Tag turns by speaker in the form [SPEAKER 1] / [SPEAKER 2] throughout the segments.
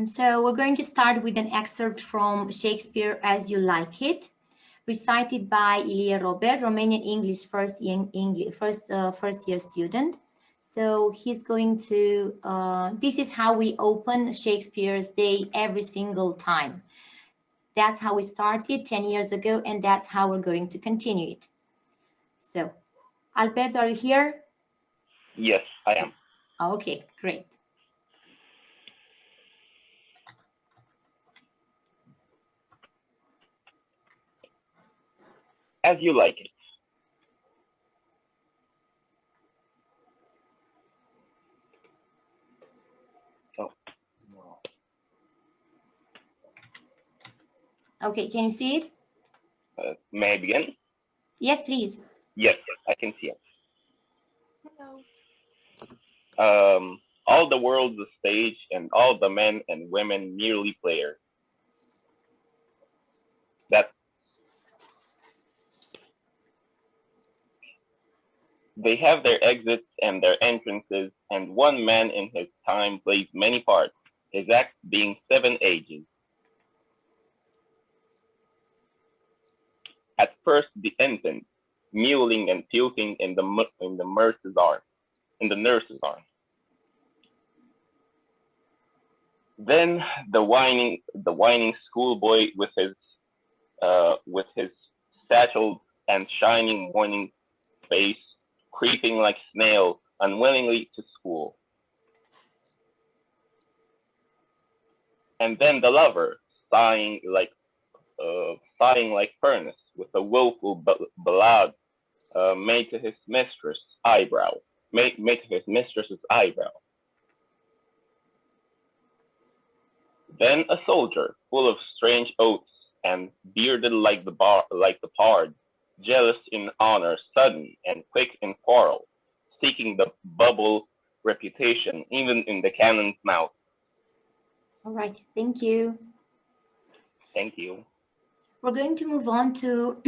[SPEAKER 1] So we're going to start with an excerpt from Shakespeare As You Like It, recited by Ilie Robert, Romanian English first year student. So he's going to, this is how we open Shakespeare's Day every single time. That's how we started 10 years ago, and that's how we're going to continue it. So, Alberto, are you here?
[SPEAKER 2] Yes, I am.
[SPEAKER 1] Okay, great.
[SPEAKER 2] As You Like It.
[SPEAKER 1] Okay, can you see it?
[SPEAKER 2] May I begin?
[SPEAKER 1] Yes, please.
[SPEAKER 2] Yes, I can see it. Hello. All the world's a stage, and all the men and women merely players. They have their exits and their entrances, and one man in his time plays many parts, his act being 7 ages. At first the infant, mewling and puking in the nurse's arm. Then the whining schoolboy with his satchel and shining morning face, creeping like snail unwillingly to school. And then the lover, sighing like furnace, with a woeful ballad made to his mistress's eyebrow. Then a soldier, full of strange oaths, and bearded like the pard, jealous in honor, sudden and quick in quarrel, seeking the bubble reputation even in the cannon's mouth.
[SPEAKER 1] All right, thank you.
[SPEAKER 2] Thank you.
[SPEAKER 1] We're going to move on to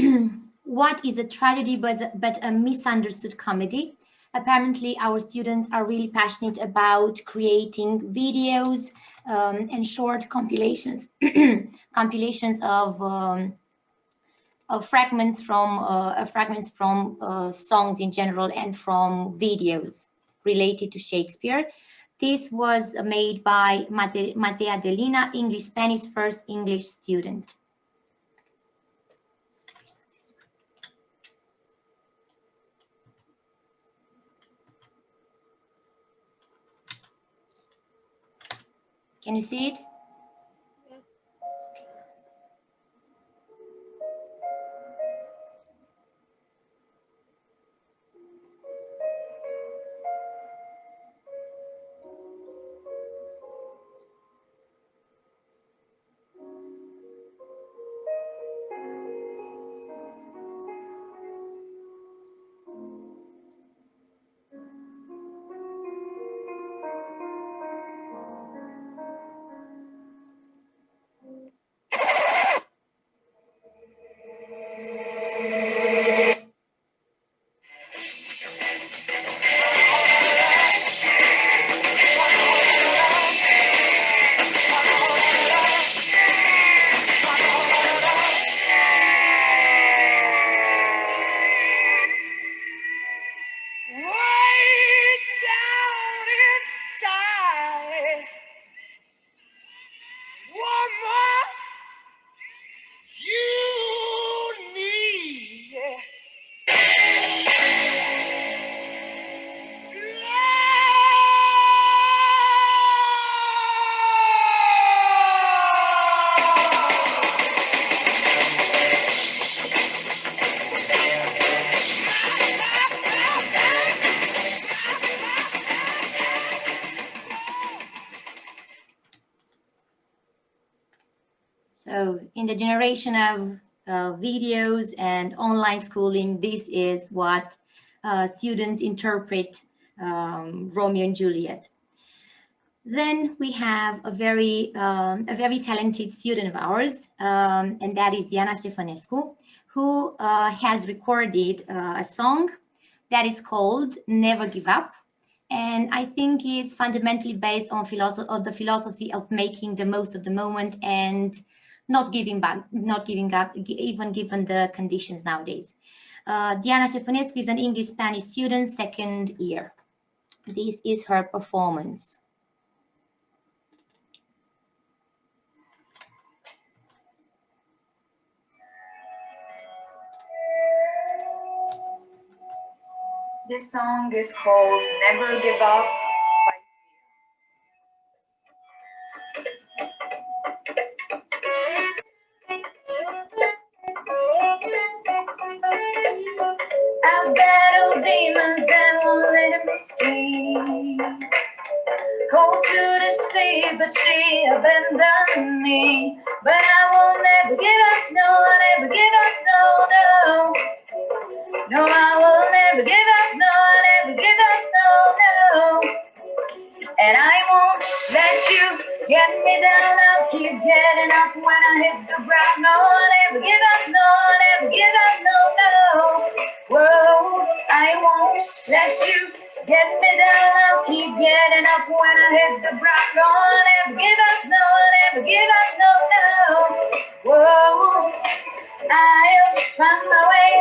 [SPEAKER 1] what is a tragedy but a misunderstood comedy. Apparently, our students are really passionate about creating videos and short compilations, of fragments from songs in general and from videos related to Shakespeare. This was made by Matea Delina, English-Spanish first English student. Can you see it? So in the generation of videos and online schooling, this is what students interpret Romeo and Juliet. Then we have a very talented student of ours, and that is Diana Ștefănescu, who has recorded a song that is called Never Give Up. And I think it's fundamentally based on the philosophy of making the most of the moment and not giving up, even given the conditions nowadays. Diana Ștefănescu is an English-Spanish student, second year. This is her performance.
[SPEAKER 3] This song is called Never Give Up by I've battled demons that won't let me sleep. Cold to the sea, but she abandoned me. But I will never give up, no, I'll never give up, no, no. No, I will never give up, no, I'll never give up, no, no. And I won't let you get me down, I'll keep getting up when I hit the ground. No, I'll never give up, no, I'll never give up, no, no. Whoa, I won't let you get me down, I'll keep getting up when I hit the ground. No, I'll never give up, no, I'll never give up, no, no. Whoa, I'll find my way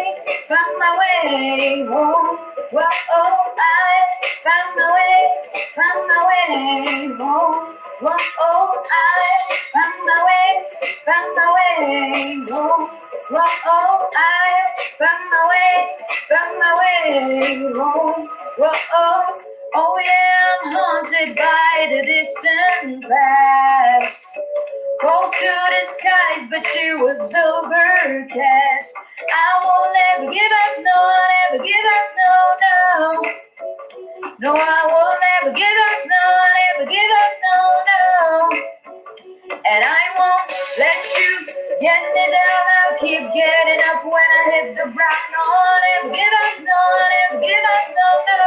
[SPEAKER 3] home. Whoa, I'll find my way home. Whoa, I'll find my way home. Whoa, I'll find my way home. Whoa, oh yeah, I'm haunted by the distant past. Cold to the skies, but she was overcast. I will never give up, no, I'll never give up, no, no. No, I will never give up, no, I'll never give up, no, no. And I won't let you get me down, I'll keep getting up when I hit the ground. No, I'll never give up, no, I'll never give up, no, no.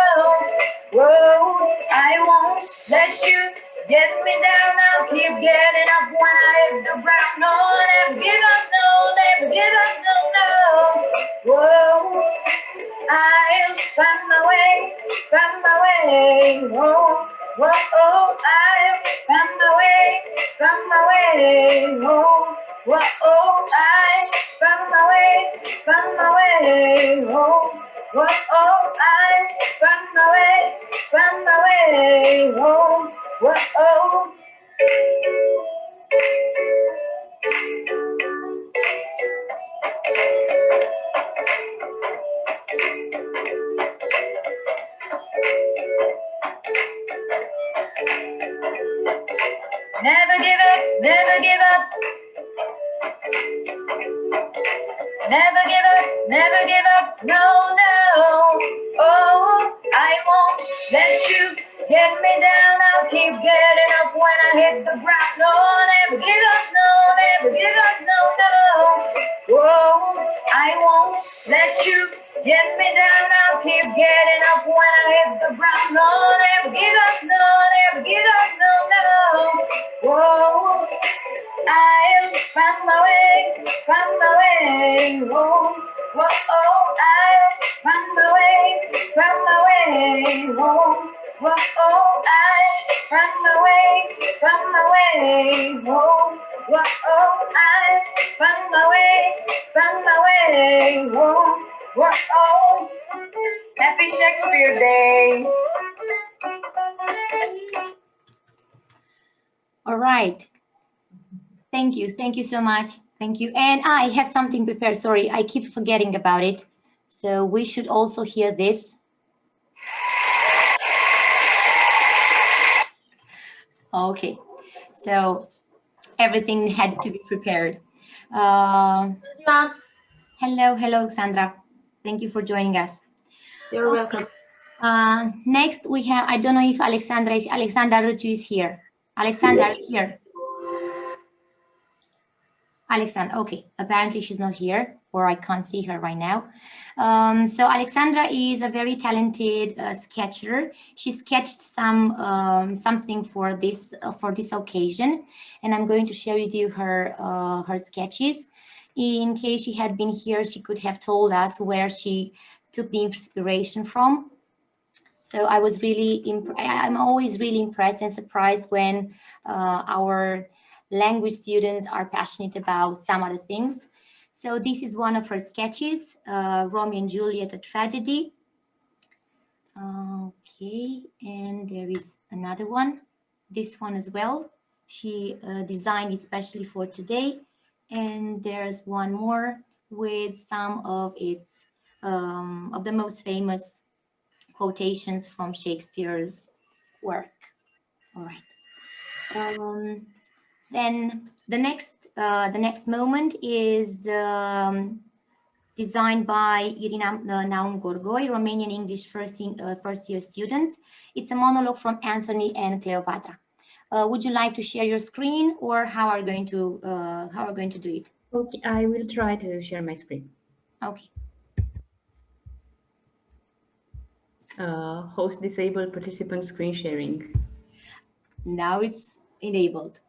[SPEAKER 3] Whoa, I won't let you get me down, I'll keep getting up when I hit the ground. No, I'll never give up, no, I'll never give up, no, no. Whoa, I'll find my way home. Whoa, I'll find my way home. Whoa, I'll find my way home. Whoa, I'll find my way home. Whoa. Never give up, never give up. Never give up, never give up, no, no. Oh, I won't let you get me down, I'll keep getting up when I hit the ground. No, never give up, no, never give up, no, no. Whoa, I won't let you get me down, I'll keep getting up when I hit the ground. No, never give up, no, never give up, no, no. Whoa, I'll find my way home. Whoa, I'll find my way home. Whoa, I'll find my way home. Whoa, I'll find my way home. Whoa, happy Shakespeare Day.
[SPEAKER 1] All right. Thank you so much. Thank you. And I have something prepared. Sorry, I keep forgetting about it. So we should also hear this. Okay. So everything had to be prepared. Hello, Sandra. Thank you for joining us.
[SPEAKER 4] You're welcome.
[SPEAKER 1] Next, we have, I don't know if Alexandra Rucu is here. Alexandra, here. Alexandra, okay, apparently she's not here, or I can't see her right now. So Alexandra is a very talented sketcher. She sketched something for this occasion, and I'm going to share with you her sketches. In case she had been here, she could have told us where she took the inspiration from. So I was really, I'm always really impressed and surprised when our language students are passionate about some other things. So this is one of her sketches, Romeo and Juliet, a tragedy. Okay, and there is another one, this one as well. She designed especially for today. And there's one more with some of its, of the most famous quotations from Shakespeare's work. All right. Then the next moment is designed by Irina Naum Gorgoi, Romanian English first year students. It's a monologue from Anthony and Cleopatra. Would you like to share your screen, or how are we going to do it?
[SPEAKER 4] Okay, I will try to share my screen.
[SPEAKER 1] Okay.
[SPEAKER 4] Host disabled participant screen sharing.
[SPEAKER 1] Now it's enabled.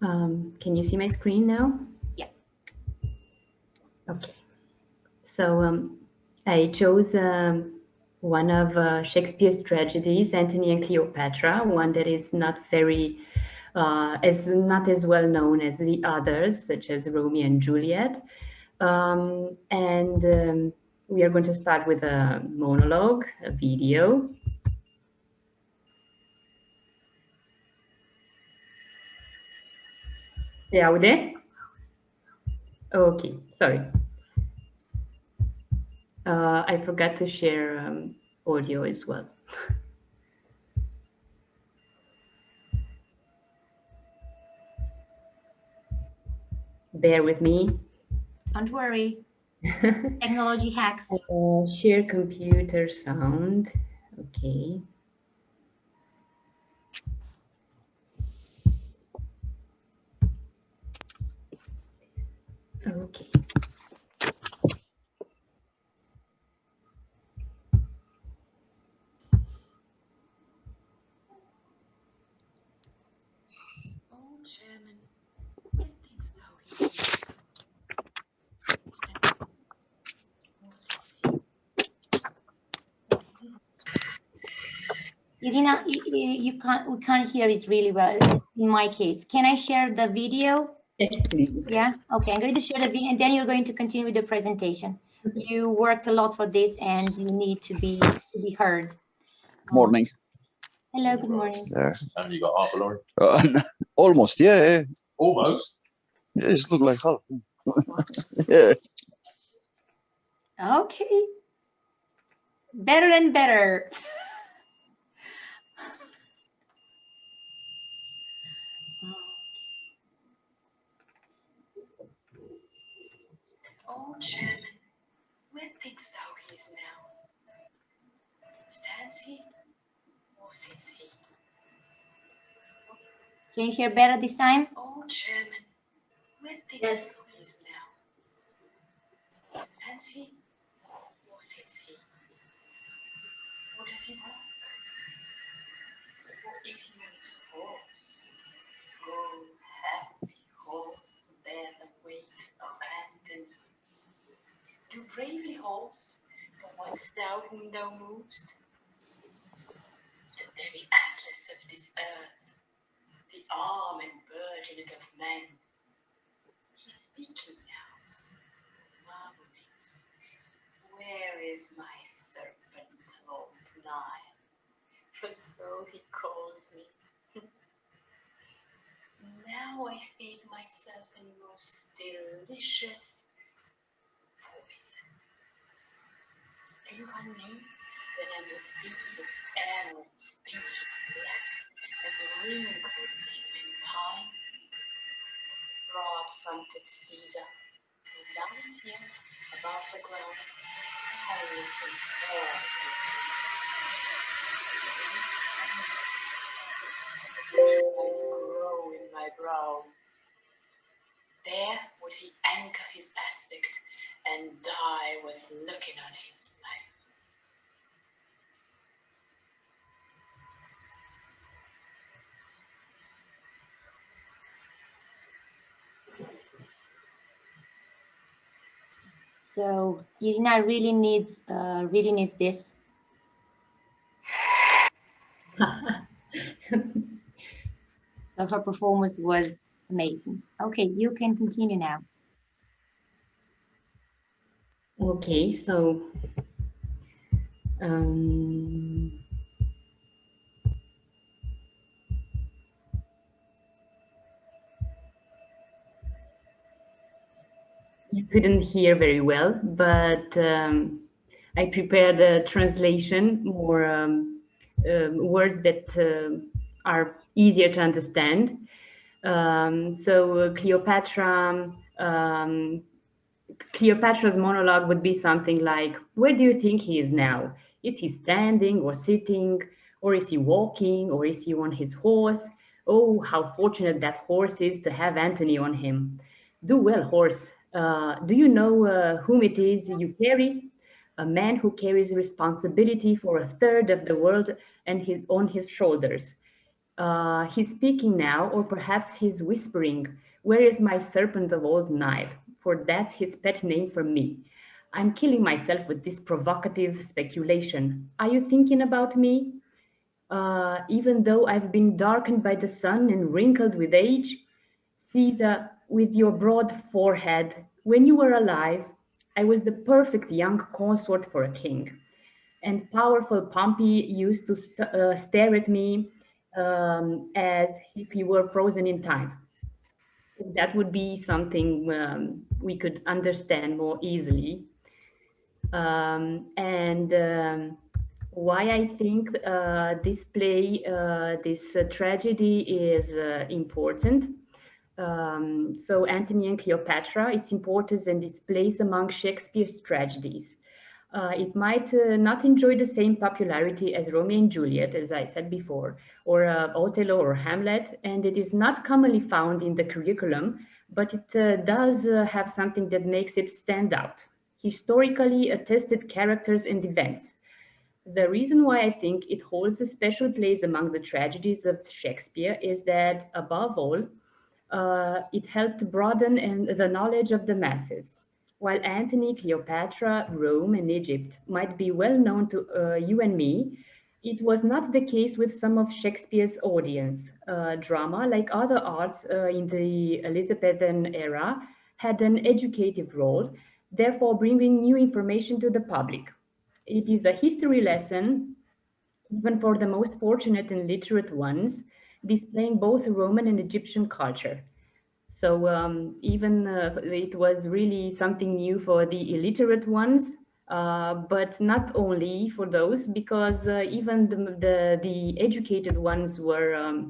[SPEAKER 4] Can you see my screen now?
[SPEAKER 1] Yeah.
[SPEAKER 4] Okay. So I chose one of Shakespeare's tragedies, Antony and Cleopatra, one that is not as well known as the others, such as Romeo and Juliet. We are going to start with a monologue, a video. Se aude? Okay, sorry. I forgot to share audio as well. Bear with me.
[SPEAKER 1] Don't worry. Technology hacks.
[SPEAKER 4] Share computer sound. Okay. Okay.
[SPEAKER 5] Old Sherman, when thinkst thou he
[SPEAKER 1] Irina, we can't hear it really well in my case. Can I share the video?
[SPEAKER 4] Yes, please.
[SPEAKER 1] Yeah, okay, I'm going to share the video and then you're going to continue with the presentation. You worked a lot for this and you need to be heard.
[SPEAKER 6] Morning.
[SPEAKER 1] Hello, good morning.
[SPEAKER 6] Yeah.
[SPEAKER 7] Have you got half an hour?
[SPEAKER 6] Almost, yeah.
[SPEAKER 7] Almost.
[SPEAKER 6] Yeah, it's look like half. Yeah.
[SPEAKER 1] Okay. Better and better.
[SPEAKER 5] Old Sherman, where thinkst thou he is now? Stands he, or sits he?
[SPEAKER 1] Can you hear better this time?
[SPEAKER 5] Old Sherman, where thinkst
[SPEAKER 3] Yes.
[SPEAKER 5] thou he is now? Stands he, or sits he? Or does he walk? Or is he on his horse? Oh, happy horse to bear the weight of Antony. Do bravely horse, for once thou whom thou movest, the very atlas of this earth, the arm and burden of men. He's speaking now, murmuring, where is my serpent, old Nile? For so he calls me. Now I feed myself in most delicious poison. Think on me when I'm with thee, this emerald speeches black and wrinkles deep in time. Broad-fronted Caesar, who lies here above the ground, howls in war. His eyes grow in my brow. There would he anchor his aspect and die with looking on his life.
[SPEAKER 1] So Irina really needs this. So her performance was amazing. Okay, you can continue now.
[SPEAKER 4] Okay, so um, you couldn't hear very well, but I prepared a translation, more words that are easier to understand. So Cleopatra's monologue would be something like, where do you think he is now? Is he standing or sitting? Or is he walking? Or is he on his horse? Oh, how fortunate that horse is to have Antony on him. Do well, horse. Do you know whom it is you carry? A man who carries responsibility for a third of the world and on his shoulders. He's speaking now, or perhaps he's whispering, where is my serpent of old Nile? For that's his pet name for me. I'm killing myself with this provocative speculation. Are you thinking about me? Even though I've been darkened by the sun and wrinkled with age? Caesar, with your broad forehead, when you were alive, I was the perfect young consort for a king. And powerful Pompey used to stare at me as if he were frozen in time. That would be something we could understand more easily. And why I think this play, this tragedy is important. So Antony and Cleopatra, its importance and its place among Shakespeare's tragedies. It might not enjoy the same popularity as Romeo and Juliet, as I said before, or Othello or Hamlet, and it is not commonly found in the curriculum, but it does have something that makes it stand out. Historically attested characters and events. The reason why I think it holds a special place among the tragedies of Shakespeare is that, above all, it helped broaden the knowledge of the masses. While Antony, Cleopatra, Rome, and Egypt might be well known to you and me, it was not the case with some of Shakespeare's audience. Drama, like other arts in the Elizabethan era, had an educative role, therefore bringing new information to the public. It is a history lesson, even for the most fortunate and literate ones, displaying both Roman and Egyptian culture. So even it was really something new for the illiterate ones, but not only for those, because even the educated ones were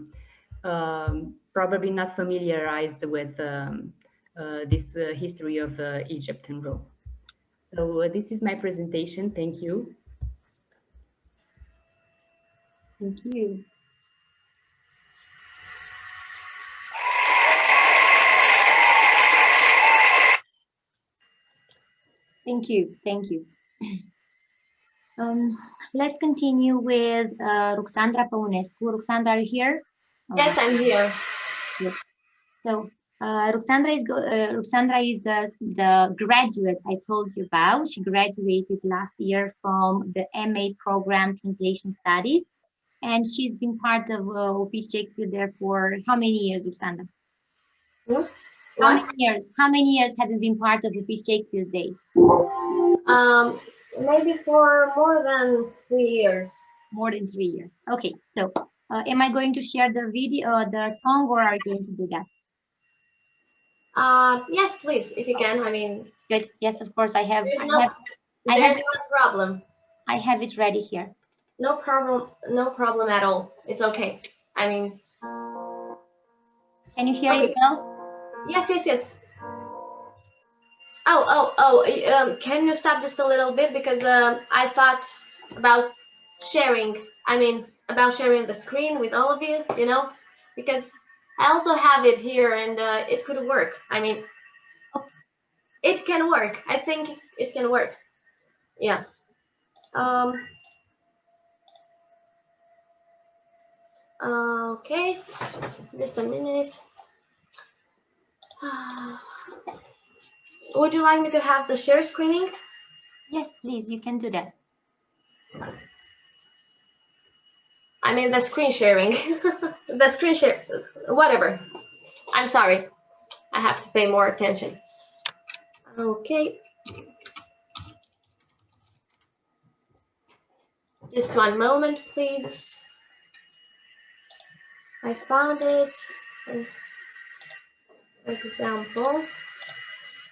[SPEAKER 4] probably not familiarized with this history of Egypt and Rome. So this is my presentation. Thank you.
[SPEAKER 1] Thank you. Thank you. Thank you. Let's continue with Ruxandra Păunescu. Ruxandra, are you here?
[SPEAKER 3] Yes, I'm here.
[SPEAKER 1] Good. So Ruxandra is the graduate I told you about. She graduated last year from the MA program Translation Studies, and she's been part of UPIT Shakespeare there for how many years, Ruxandra? How many years have you been part of UPIT Shakespeare's Day?
[SPEAKER 3] Maybe for more than 3 years.
[SPEAKER 1] More than 3 years. Okay, so am I going to share the video, the song, or are you going to do that?
[SPEAKER 3] Yes, please, if you can. I mean,
[SPEAKER 1] good. Yes, of course. I have.
[SPEAKER 3] There's no problem.
[SPEAKER 1] I have it ready here.
[SPEAKER 3] No problem. No problem at all. It's okay. I mean,
[SPEAKER 1] can you hear it now?
[SPEAKER 3] Yes, yes, yes. Can you stop just a little bit, because I thought about sharing. I mean, about sharing the screen with all of you. You know, because I also have it here, and it could work. I mean, it can work. I think it can work. Yeah. Okay. Just a minute. Would you like me to have the share screening?
[SPEAKER 1] Yes, please, you can do that.
[SPEAKER 3] I mean the screen sharing. The screen share, whatever. I'm sorry. I have to pay more attention. Okay. Just one moment, please. I found it. For example.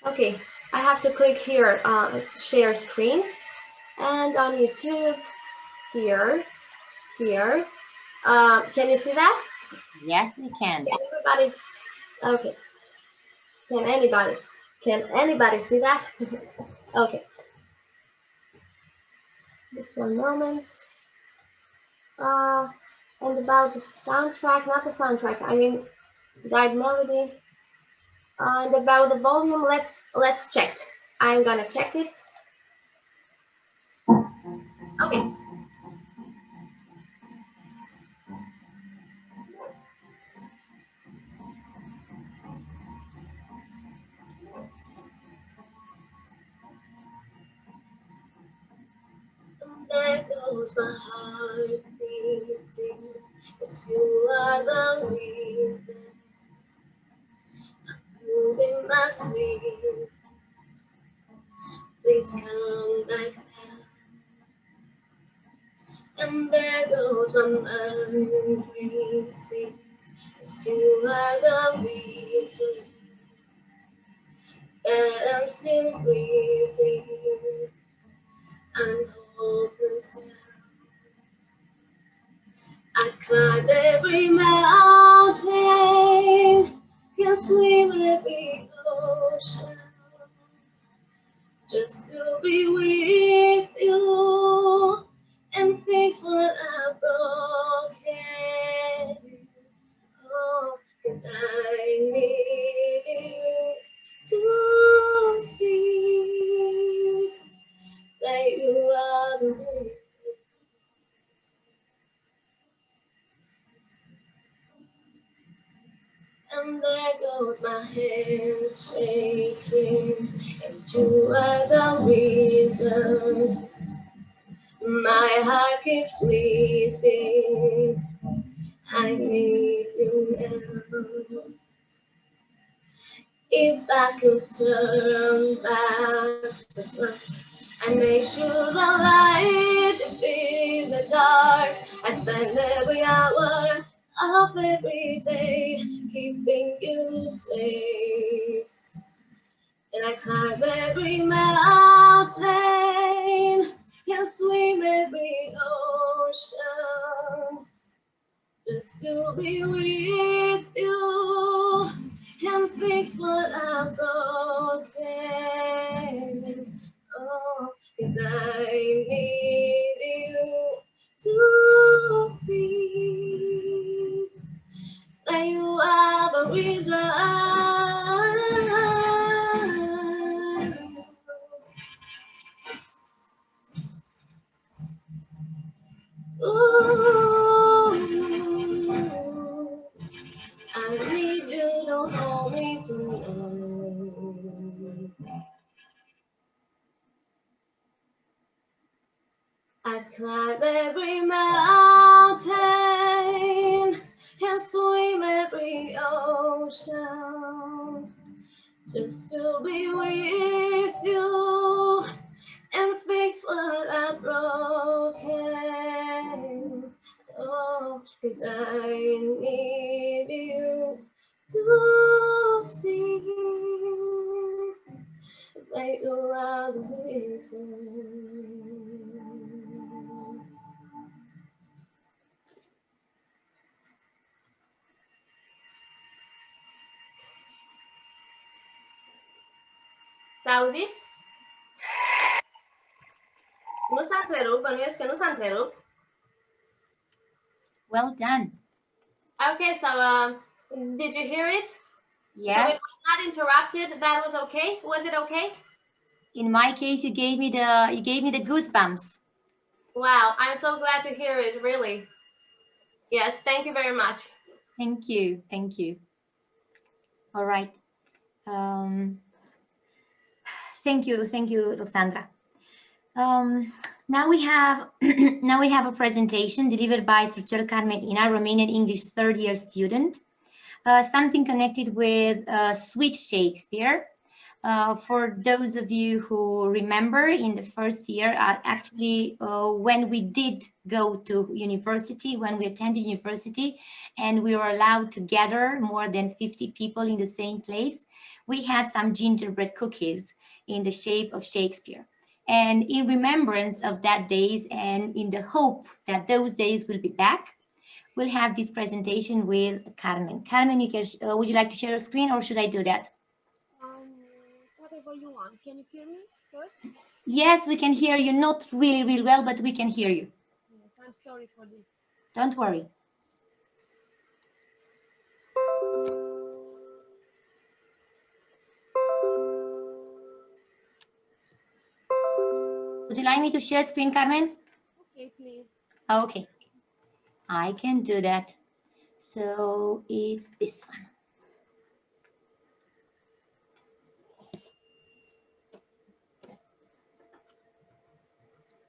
[SPEAKER 3] Okay, I have to click here, share screen. And on YouTube, here. Can you see that?
[SPEAKER 1] Yes, we can.
[SPEAKER 3] Can everybody? Okay. Can anybody see that? Okay. Just one moment. And about the soundtrack, not the soundtrack, I mean guide melody. And about the volume, let's check. I'm gonna check it. Okay. There goes my heart beating, 'cause you are the reason I'm losing my sleep. Please come back now. And there goes my mind racing, 'cause you are the reason that I'm still breathing. I'm hopeless now. I've climbed every mountain, can swim every ocean, just to be with you and fix what I've broken. Oh, 'cause I need you to see that you are the reason. And there goes my hands shaking, and you are the reason my heart keeps bleeding. I need you now. If I could turn back the clock and make sure the light defeats the dark, I spend every hour of every day keeping you safe. And I climb every mountain and swim every ocean just to be with you and fix what I've broken. Oh, and I need you to see that you are the reason. Ooh, I need you to hold me tonight. I'd climb every mountain and swim every ocean just to be with you and fix what I've broken. Oh, 'cause I need you to see that you are the reason. Saudi? Nu s-a întrerupt, bănuiesc că nu s-a întrerupt.
[SPEAKER 1] Well done.
[SPEAKER 3] Okay, so did you hear it?
[SPEAKER 1] Yes.
[SPEAKER 3] So it was not interrupted. That was okay. Was it okay?
[SPEAKER 1] In my case, you gave me the goosebumps.
[SPEAKER 3] Wow, I'm so glad to hear it. Really. Yes, thank you very much.
[SPEAKER 1] Thank you. All right. Thank you, Roxandra. Now we have a presentation delivered by Surcel Carmen Ina, Romanian English third-year student. Something connected with Sweet Shakespeare. For those of you who remember, in the first year, actually, when we did go to university, when we attended university, and we were allowed to gather more than 50 people in the same place, we had some gingerbread cookies in the shape of Shakespeare. And in remembrance of that days and in the hope that those days will be back, we'll have this presentation with Carmen. Carmen, you can, would you like to share a screen or should I do that?
[SPEAKER 8] Whatever you want. Can you hear me first?
[SPEAKER 1] Yes, we can hear you. Not really well, but we can hear you.
[SPEAKER 8] Yes, I'm sorry for this.
[SPEAKER 1] Don't worry. Would you like me to share screen, Carmen?
[SPEAKER 8] Okay, please.
[SPEAKER 1] Okay, I can do that. So it's this one.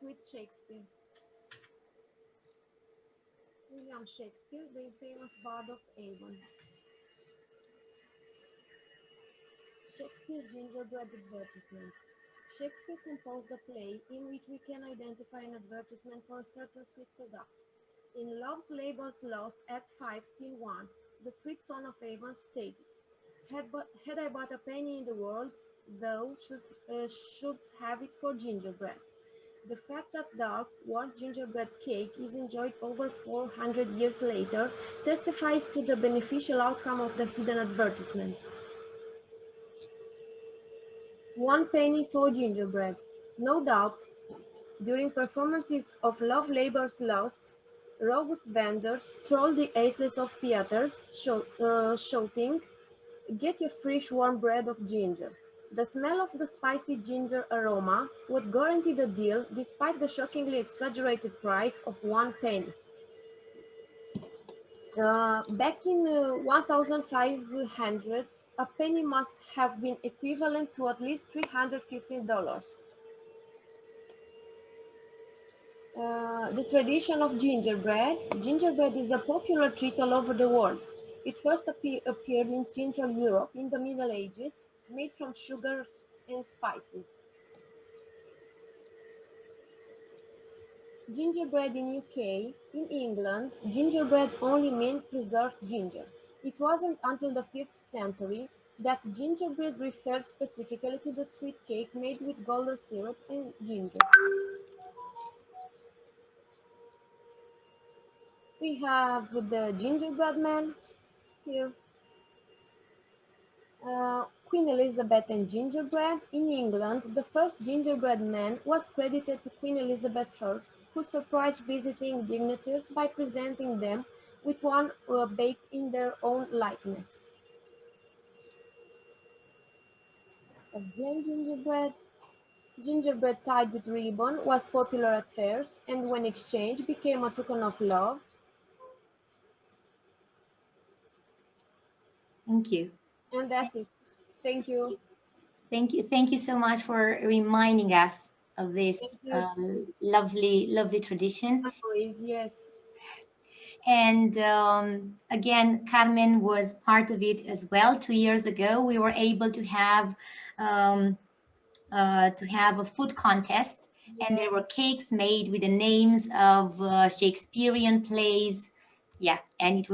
[SPEAKER 8] Sweet Shakespeare. William Shakespeare, the famous Bard of Avon. Shakespeare gingerbread advertisement. Shakespeare composed a play in which we can identify an advertisement for a certain sweet product. In Love's Labour's Lost, Act 5, Scene 1, the sweet son of Avon stated, had I but a penny in the world, thou shouldst have it for gingerbread. The fact that dark, warm gingerbread cake is enjoyed over 400 years later testifies to the beneficial outcome of the hidden advertisement. 1 penny for gingerbread. No doubt, during performances of Love Labour's Lost, robust vendors stroll the aisles of theaters, shouting, "Get your fresh warm bread of ginger." The smell of the spicy ginger aroma would guarantee the deal despite the shockingly exaggerated price of 1 penny. Back in 1500s, a penny must have been equivalent to at least $315. The tradition of gingerbread. Gingerbread is a popular treat all over the world. It first appeared in Central Europe in the Middle Ages, made from sugars and spices. Gingerbread in UK. In England, gingerbread only meant preserved ginger. It wasn't until the 5th century that gingerbread referred specifically to the sweet cake made with golden syrup and ginger. We have the gingerbread man here. Queen Elizabeth and gingerbread. In England, the first gingerbread man was credited to Queen Elizabeth I, who surprised visiting dignitaries by presenting them with one baked in their own likeness. Again, gingerbread. Gingerbread tied with ribbon was popular at fairs, and when exchanged became a token of love.
[SPEAKER 1] Thank you.
[SPEAKER 8] And that's it. Thank you.
[SPEAKER 1] Thank you so much for reminding us of this lovely tradition.
[SPEAKER 8] Yes.
[SPEAKER 1] And again, Carmen was part of it as well. 2 years ago, we were able to have a food contest, and there were cakes made with the names of Shakespearean plays. Yeah, and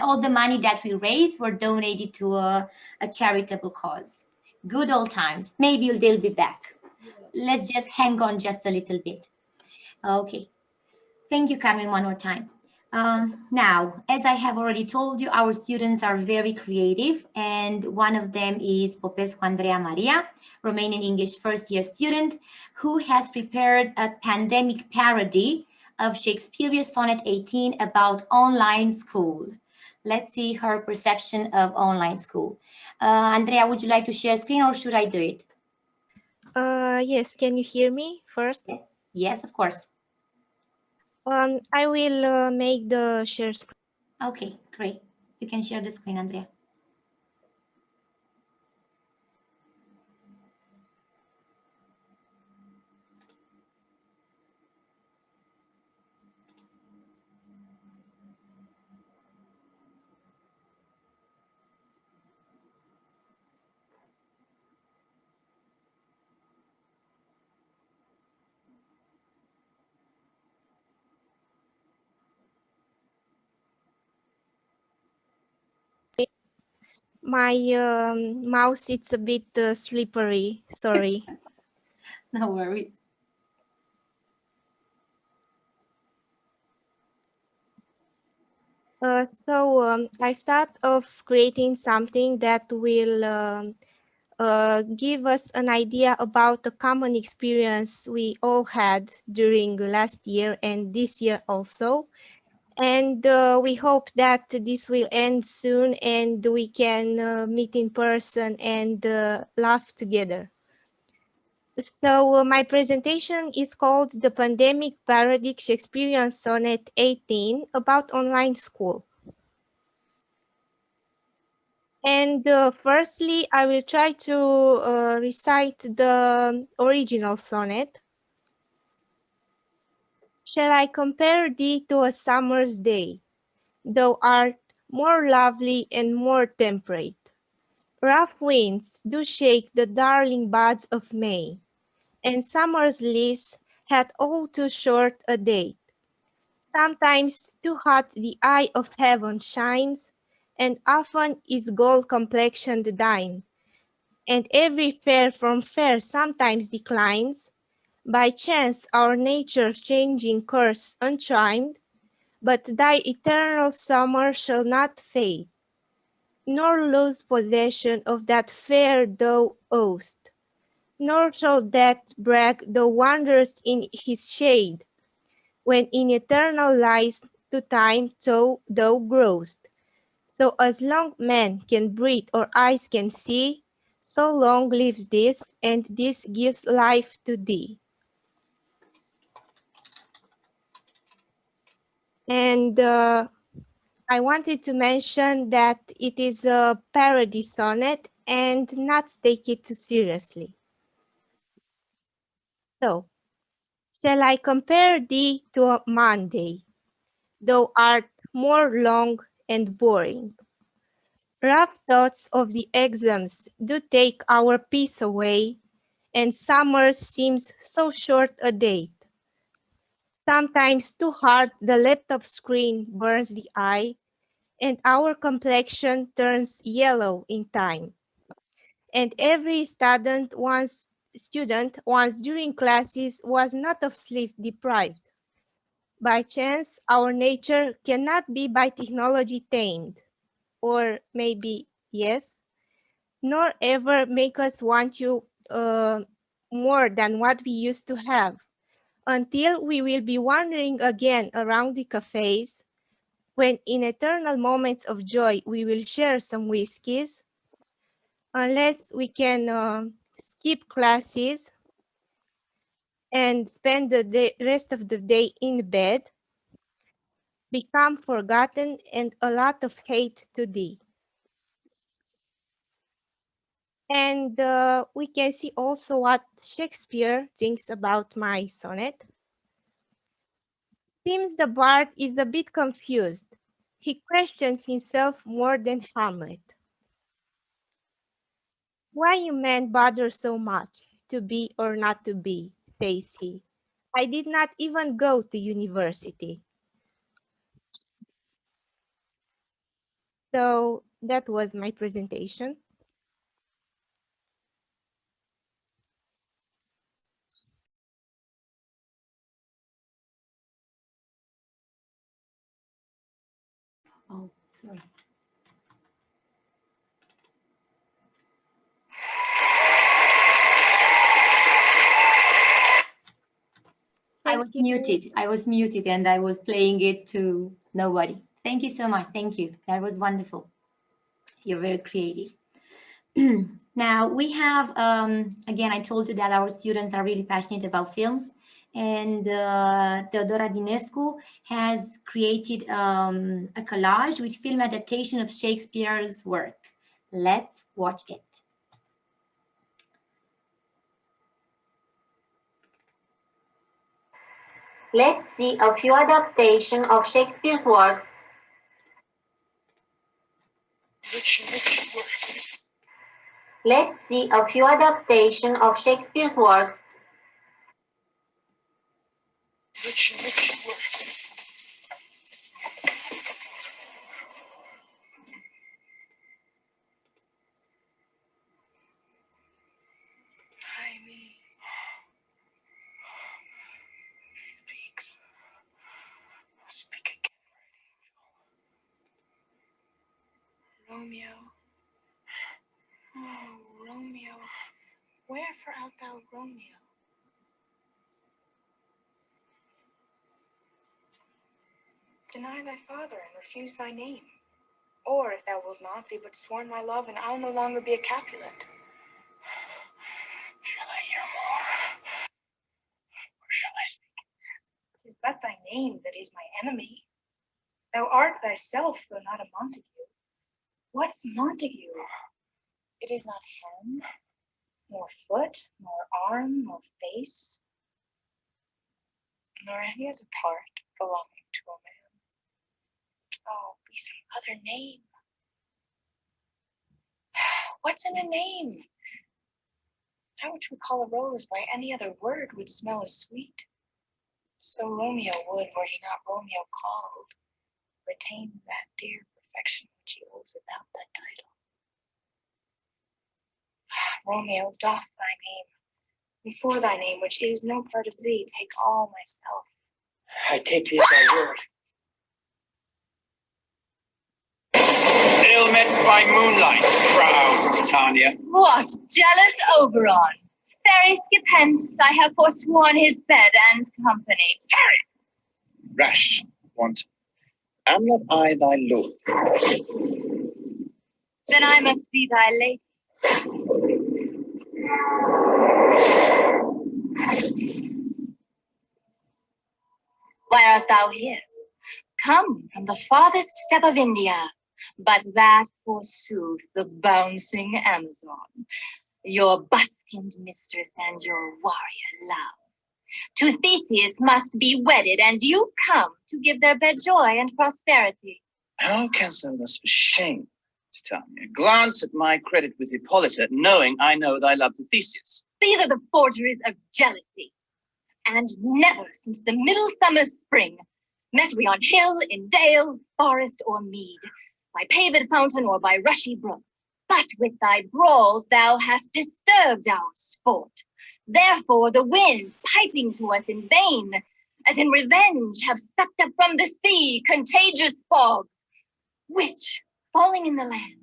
[SPEAKER 1] all the money that we raised were donated to a charitable cause. Good old times. Maybe they'll be back. Let's just hang on just a little bit. Okay. Thank you, Carmen, one more time. Now, as I have already told you, our students are very creative, and one of them is Popescu Andrea Maria, Romanian English first-year student, who has prepared a pandemic parody of Shakespeare's Sonnet 18 about online school. Let's see her perception of online school. Andrea, would you like to share screen or should I do it?
[SPEAKER 9] Yes, can you hear me first?
[SPEAKER 1] Yes, of course.
[SPEAKER 9] I will make the share screen.
[SPEAKER 1] Okay, great. You can share the screen, Andrea.
[SPEAKER 9] My mouse, it's a bit slippery. Sorry.
[SPEAKER 1] No worries.
[SPEAKER 9] I've thought of creating something that will give us an idea about the common experience we all had during last year and this year also. And we hope that this will end soon and we can meet in person and laugh together. So my presentation is called The Pandemic Parodic Shakespearean Sonnet 18 about online school. And firstly, I will try to recite the original sonnet. Shall I compare thee to a summer's day? Thou art more lovely and more temperate. Rough winds do shake the darling buds of May, and summer's lease hath all too short a date. Sometimes too hot the eye of heaven shines, and often is gold-complexioned thine, and every fair from fair sometimes declines, by chance our nature's changing course untrimed, but thy eternal summer shall not fade, nor lose possession of that fair thou owest, nor shall death brag thou wanderest in his shade, when in eternal lies to time thou growest. So as long men can breathe or eyes can see, so long lives this, and this gives life to thee. And I wanted to mention that it is a parody sonnet and not take it too seriously. So, shall I compare thee to a Monday? Thou art more long and boring. Rough thoughts of the exams do take our peace away, and summer seems so short a date. Sometimes too hard the laptop screen burns the eye, and our complexion turns yellow in time. And every student once during classes was not of sleep deprived. By chance, our nature cannot be by technology tamed, or maybe yes, nor ever make us want you more than what we used to have, until we will be wandering again around the cafes, when in eternal moments of joy we will share some whiskeys, unless we can skip classes and spend the rest of the day in bed, become forgotten and a lot of hate to thee. And we can see also what Shakespeare thinks about my sonnet. Seems the bard is a bit confused. He questions himself more than Hamlet. Why you men bother so much, to be or not to be, says he. I did not even go to university. So that was my presentation.
[SPEAKER 1] Oh, sorry. I was muted. I was muted and I was playing it to nobody. Thank you so much. Thank you. That was wonderful. You're very creative. Now we have, again, I told you that our students are really passionate about films, and Teodora Dinescu has created a collage with film adaptation of Shakespeare's work. Let's watch it.
[SPEAKER 10] Let's see a few adaptations of Shakespeare's works. Let's see a few adaptations of Shakespeare's works.
[SPEAKER 11] Romeo. Oh, Romeo. Wherefore art thou Romeo? Deny thy father and refuse thy name. Or, if thou wilt not, be but sworn my love, and I'll no longer be a Capulet. Shall I hear more? Or shall I speak? 'Tis but thy name that is my enemy. Thou art thyself, though not a Montague. What's Montague? It is not hand, nor foot, nor arm, nor face, nor any other part belonging to a man. Oh, be some other name. What's in a name? That which we call a rose by any other word would smell as sweet. So Romeo would, were he not Romeo called, retain that dear perfection which he owes without that title. Romeo, doff thy name, and for thy name, which is no part of thee, take all myself.
[SPEAKER 12] I take thee at thy word. Ill met by moonlight, proud Titania.
[SPEAKER 13] What, jealous Oberon? Fairy, skip hence, I have forsworn his bed and company.
[SPEAKER 12] Rash, wanton. Am not I thy lord?
[SPEAKER 13] Then I must be thy lady. Why art thou here? Come from the farthest step of India, but that, forsooth, the bouncing Amazon, your buskined mistress and your warrior love. To Theseus must be wedded, and you come to give their bed joy and prosperity.
[SPEAKER 12] How canst thou thus for shame, Titania, glance at my credit with Hippolyta, knowing I know thy love to Theseus?
[SPEAKER 13] These are the forgeries of jealousy. And never since the middle summer spring met we on hill, in dale, forest, or mead, by paved fountain or by rushy brook. But with thy brawls thou hast disturbed our sport. Therefore the winds, piping to us in vain, as in revenge have sucked up from the sea contagious fogs, which, falling in the land,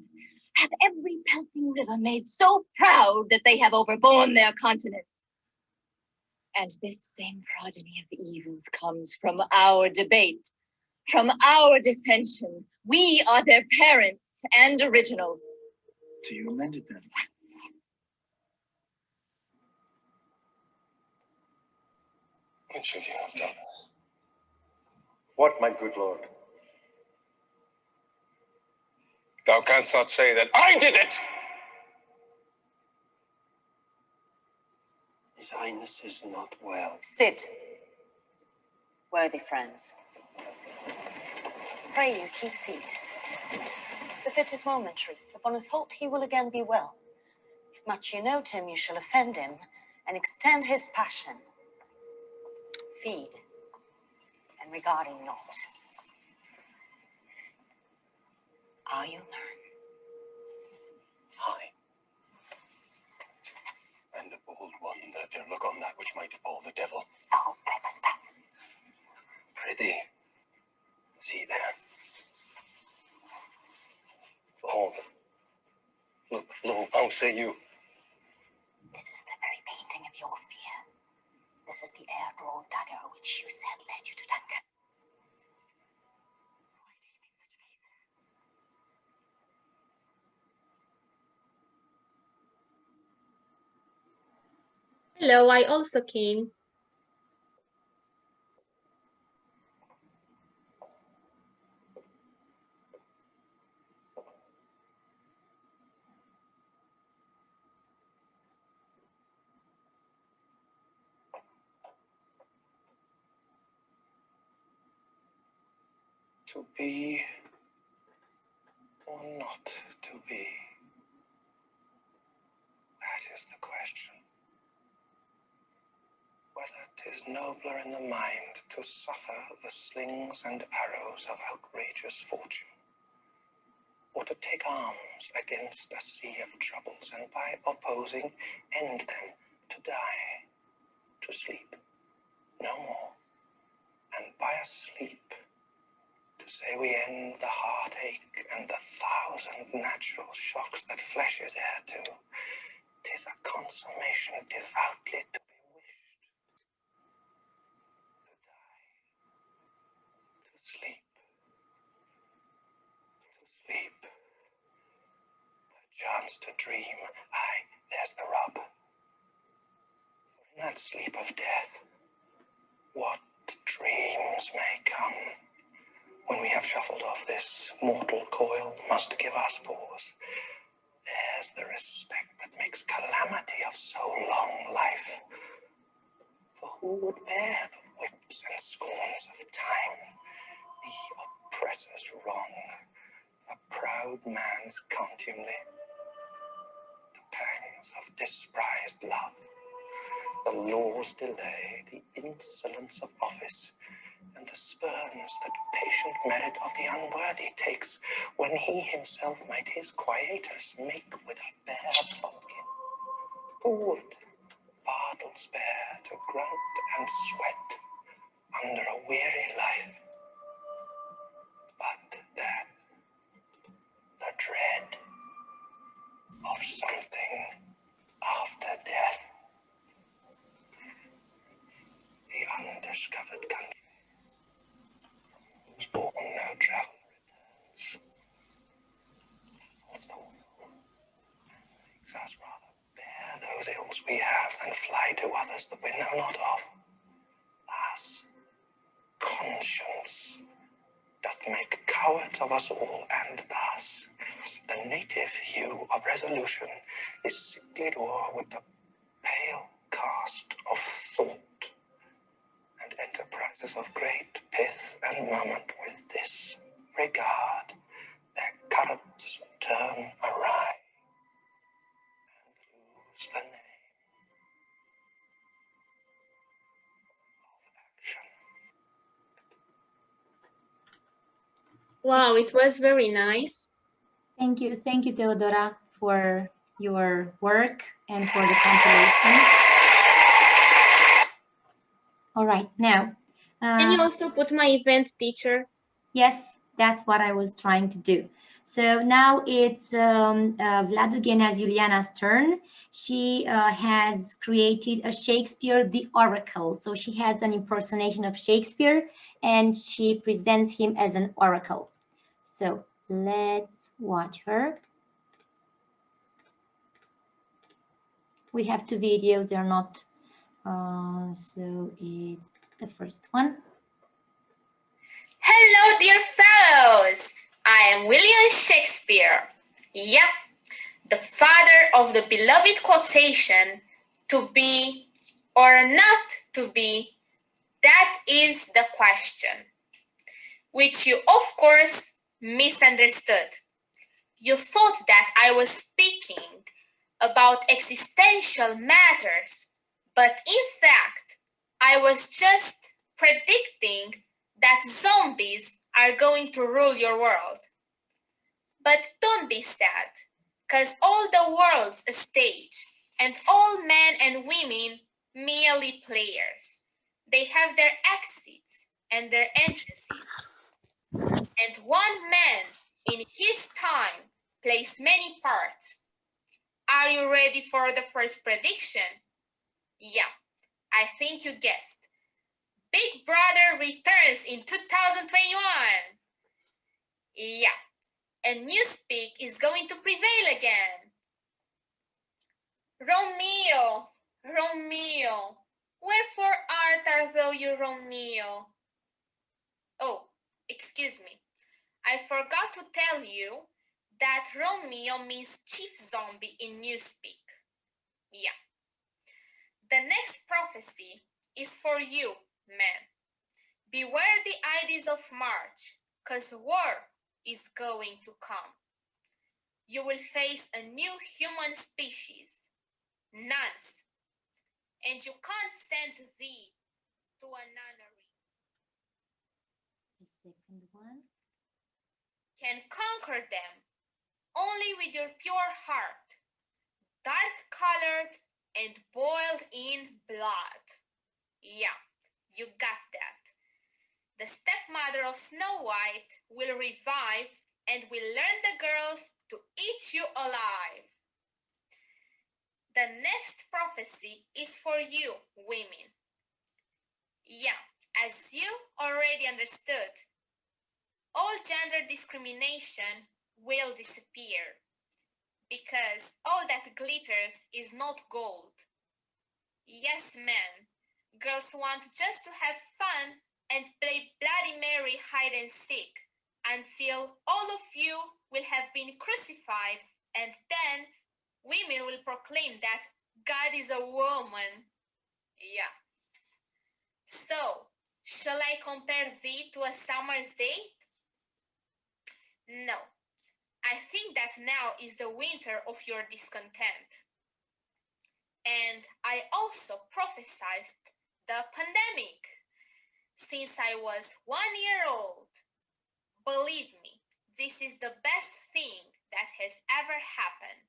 [SPEAKER 13] hath every pelting river made so proud that they have overborne their continents. And this same progeny of evils comes from our debate, from our dissension. We are their parents and original.
[SPEAKER 12] Do you amend it then?
[SPEAKER 14] What should you have done? What, my good lord? Thou canst not say that I did it!
[SPEAKER 15] His Highness is not well.
[SPEAKER 16] Sit, worthy friends. Pray you keep seat. The fit is momentary. Upon a thought he will again be well. If much you note him, you shall offend him and extend his passion. Feed, and regarding naught. Are you man?
[SPEAKER 14] Aye. And a bold one that dare look on that which might befall the devil.
[SPEAKER 16] Oh, paper stuff.
[SPEAKER 14] Prithee, see there. Behold. Look, lo, how say you?
[SPEAKER 16] This is the very painting of your fear. This is the air-drawn dagger which you said led you to Duncan. Why do you make such faces?
[SPEAKER 17] Hello, I also came.
[SPEAKER 14] To be or not to be? That is the question. Whether 'tis nobler in the mind to suffer the slings and arrows of outrageous fortune, or to take arms against a sea of troubles, and by opposing end them, to die, to sleep, no more, and by a sleep to say we end the heartache and the 1,000 natural shocks that flesh is heir to. 'Tis a consummation devoutly to be wished. To die, to sleep, perchance to dream. Aye, there's the rub. For in that sleep of death, what dreams may come. When we have shuffled off this mortal coil, must give us pause. There's the respect that makes calamity of so long life. For who would bear the whips and scorns of time, the oppressor's wrong, a proud man's contumely, the pangs of despised love, the law's delay, the insolence of office, and the spurns that patient merit of the unworthy takes, when he himself might his quietus make with a bare bodkin. Who would fardels bear to grunt and sweat under a weary life, but that the dread of something after death, the undiscovered country, whose born no traveller returns, as the world makes us rather bear those ills we have than fly to others that we know not of. Thus, conscience doth make cowards of us all, and thus the native hue of resolution is sicklied o'er with the pale cast of thought, and enterprises of great pith and moment with this regard their currents turn awry and lose the name of action.
[SPEAKER 17] Wow, it was very nice.
[SPEAKER 1] Thank you, Theodora, for your work and for the compilation. All right, now.
[SPEAKER 17] Can you also put my event, teacher?
[SPEAKER 1] Yes, that's what I was trying to do. So now it's Vlad again as Juliana's turn. She has created a Shakespeare the Oracle. So she has an impersonation of Shakespeare and she presents him as an oracle. So let's watch her. We have two videos, they're not, so it's the first one.
[SPEAKER 18] Hello, dear fellows. I am William Shakespeare. Yep, the father of the beloved quotation, to be or not to be, that is the question, which you, of course, misunderstood. You thought that I was speaking about existential matters, but in fact, I was just predicting that zombies are going to rule your world. But don't be sad, because all the world's a stage, and all men and women merely players. They have their exits and their entrances. And one man in his time plays many parts. Are you ready for the first prediction? Yeah, I think you guessed. Big Brother returns in 2021. Yeah, and Newspeak is going to prevail again. Romeo, Romeo, wherefore art thou, you Romeo? Oh, excuse me. I forgot to tell you that Romeo means chief zombie in Newspeak. Yeah. The next prophecy is for you, men. Beware the Ides of March, 'cause war is going to come. You will face a new human species, nuns, and you can't send thee to a nunnery.
[SPEAKER 1] The second one.
[SPEAKER 18] Can conquer them only with your pure heart, dark-colored and boiled in blood. Yeah, you got that. the stepmother of Snow White will revive and will learn the girls to eat you alive. The next prophecy is for you, women. Yeah, as you already understood, all gender discrimination will disappear because all that glitters is not gold. Yes, men, girls want just to have fun and play Bloody Mary hide and seek until all of you will have been crucified, and then women will proclaim that God is a woman. Yeah. So, shall I compare thee to a summer's day? No. I think that now is the winter of your discontent. And I also prophesied the pandemic since I was 1 year old. Believe me, this is the best thing that has ever happened,